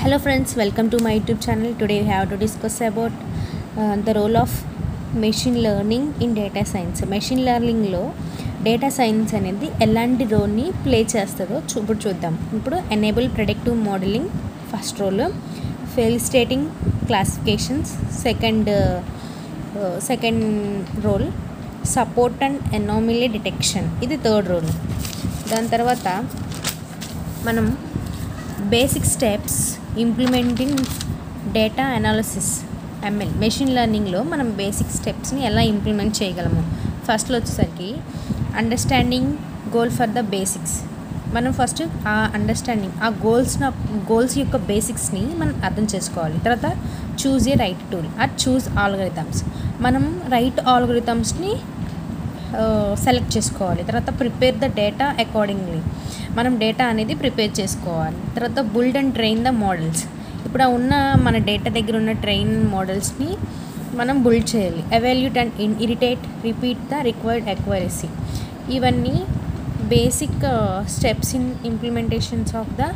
Hello friends, welcome to my YouTube channel. Today we have to discuss about the role of machine learning in data science. Machine learning లో data science అనేది ఎలాంటి రోల్ని play చేస్తుందో ఇప్పుడు చూద్దాం. ఇప్పుడు enable predictive modelling first role, fail stating classifications second role, support and anomaly detection ఇది third role. దాని తర్వాత మనం basic steps implementing data analysis ML machine లెర్నింగ్లో మనం బేసిక్ స్టెప్స్ని ఎలా ఇంప్లిమెంట్ చేయగలము. ఫస్ట్లో వచ్చేసరికి understanding goal for the basics. మనం ఫస్ట్ ఆ అండర్స్టాండింగ్ ఆ గోల్స్ యొక్క బేసిక్స్ని మనం అర్థం చేసుకోవాలి. తర్వాత choose a right tool or choose algorithms. మనం రైట్ ఆల్గరిథమ్స్ని సెలెక్ట్ చేసుకోవాలి. తర్వాత ప్రిపేర్ ద డేటా అకార్డింగ్లీ. మనం డేటా అనేది ప్రిపేర్ చేసుకోవాలి. తర్వాత build and train the models. ఇప్పుడు ఉన్న మన డేటా దగ్గర ఉన్న ట్రైన్ మోడల్స్ని మనం బిల్డ్ చేయాలి. Evaluate and iterate repeat the required accuracy. ఇవన్నీ basic steps in implementations of the